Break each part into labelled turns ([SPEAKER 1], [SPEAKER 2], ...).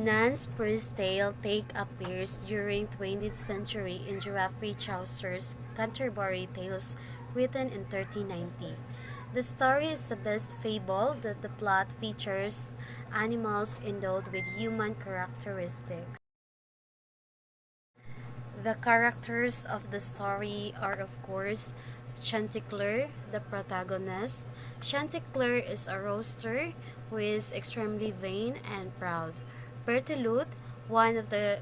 [SPEAKER 1] Nun'S first tale take appears during 20th century in Geoffrey Chaucer's Canterbury Tales written in 1390. The story is the best fable that the plot features animals endowed with human characteristics. The characters of the story are of course Chanticleer, the protagonist. Chanticleer is a roaster who is extremely vain and proud. Berthelot, one of the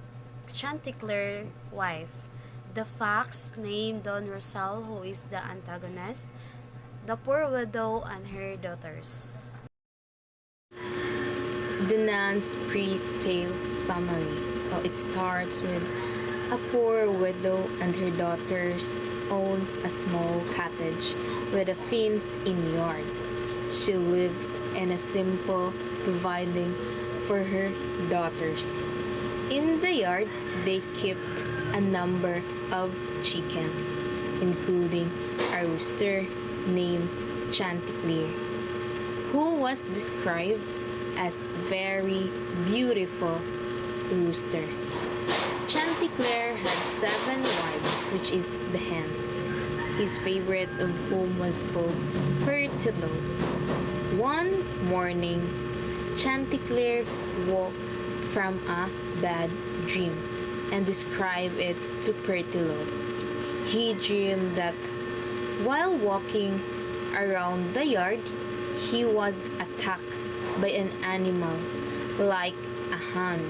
[SPEAKER 1] Chanticleer wife. The fox named Don Rosal, who is the antagonist. The poor widow and her daughters.
[SPEAKER 2] The Nun's Priest Tale Summary. So it starts with a poor widow and her daughters owned a small cottage with a fenced-in yard. She lived in a simple providing for her daughters. In the yard, they kept a number of chickens, including a rooster named Chanticleer, who was described as very beautiful rooster. Chanticleer had 7 wives, which is the hens, his favorite of whom was called Berthelot. One morning, Chanticleer woke from a bad dream and described it to Berthelot. He dreamed that while walking around the yard, he was attacked by an animal like a hound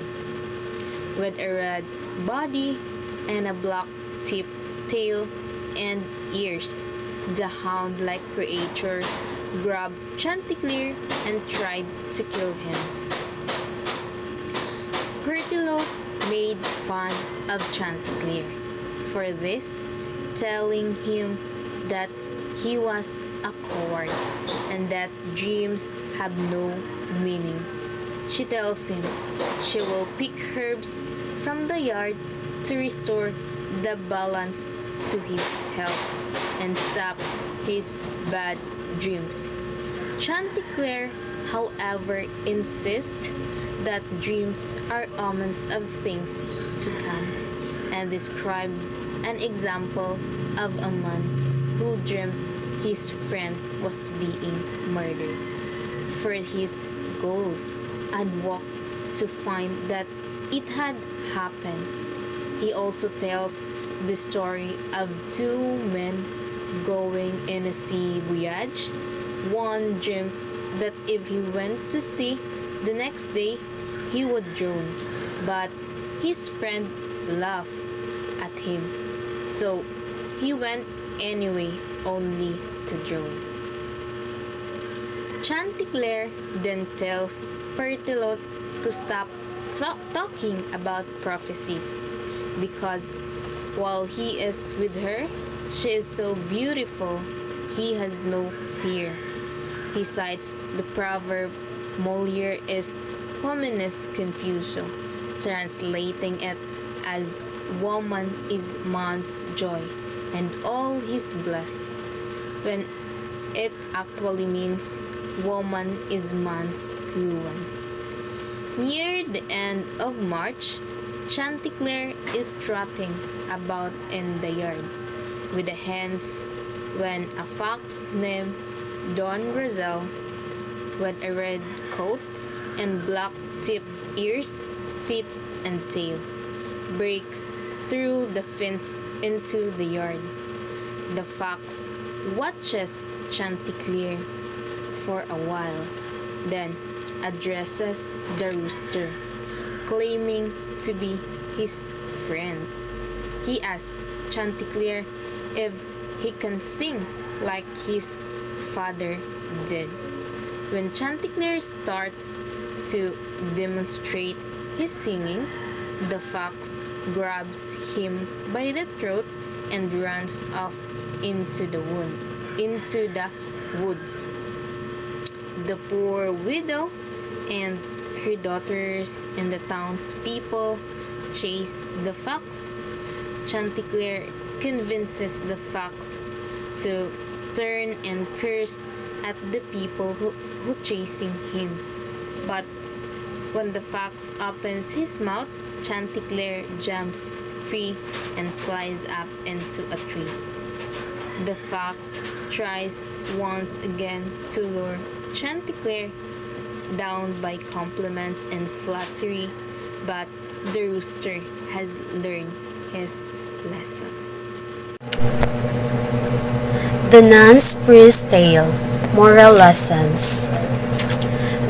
[SPEAKER 2] with a red body and a black tipped tail and ears. The hound-like creature grabbed Chanticleer and tried to kill him. Berthelot made fun of Chanticleer for this, telling him that he was a coward and that dreams have no meaning. She tells him she will pick herbs from the yard to restore the balance to his health and stop his bad dreams. Chanticleer, however, insists that dreams are omens of things to come and describes an example of a man who dreamt his friend was being murdered. For his goal, and walked to find that it had happened. He also tells the story of 2 men going in a sea voyage. One dreamed that if he went to sea the next day, he would drown, but his friend laughed at him, so he went anyway, only to drown. Chanticleer then tells Berthelot to stop talking about prophecies, because while he is with her, she is so beautiful, he has no fear. He cites the proverb Moliere is hominis confuso, translating it as woman is man's joy and all his bliss, when it actually means woman is man's ruin. Near the end of March, Chanticleer is trotting about in the yard with the hens when a fox named Don Rosal, with a red coat and black tipped ears, feet, and tail, breaks through the fence into the yard. The fox watches Chanticleer for a while, then addresses the rooster, claiming to be his friend. He asks Chanticleer if he can sing like his father did. When Chanticleer starts to demonstrate his singing, the fox grabs him by the throat and runs off into the woods. The poor widow and her daughters and the townspeople chase the fox. Chanticleer convinces the fox to turn and curse at the people who chasing him, but When the fox opens his mouth, Chanticleer jumps free and flies up into a tree. The fox tries once again to lure Chanticleer down by compliments and flattery, but the rooster has learned his lesson.
[SPEAKER 1] The Nun's Priest Tale. Moral Lessons.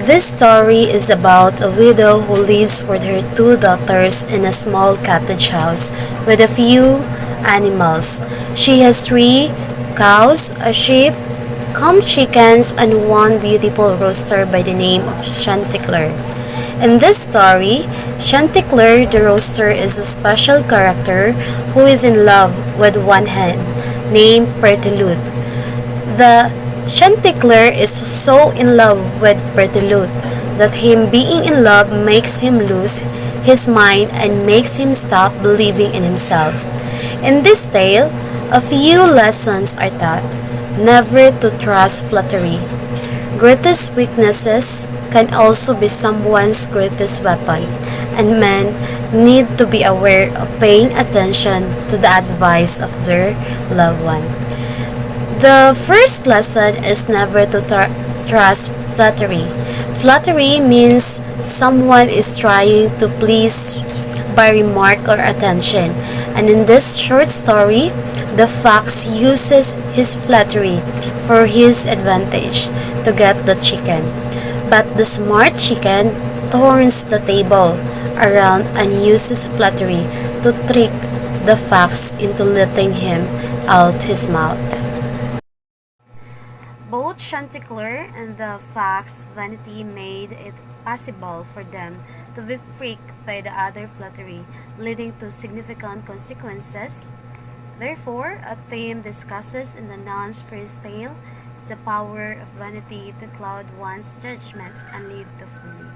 [SPEAKER 1] This story is about a widow who lives with her two daughters in a small cottage house with a few animals. She has 3 cows, a sheep, some chickens, and one beautiful rooster by the name of Chanticleer. In this story, Chanticleer the rooster is a special character who is in love with one hen named Pertilute. The Chanticleer is so in love with Pertilute that him being in love makes him lose his mind and makes him stop believing in himself. In this tale, a few lessons are taught. Never to trust flattery. Greatest weaknesses can also be someone's greatest weapon, and men need to be aware of paying attention to the advice of their loved one. The first lesson is never to trust flattery. Flattery means someone is trying to please by remark or attention, and in this short story, the fox uses his flattery for his advantage to get the chicken. But the smart chicken turns the table around and uses flattery to trick the fox into letting him out his mouth. Both Chanticleer and the fox vanity made it possible for them to be pricked by the other flattery, leading to significant consequences. Therefore, a theme discusses in the Nun's Priest Tale is the power of vanity to cloud one's judgment and lead to folly.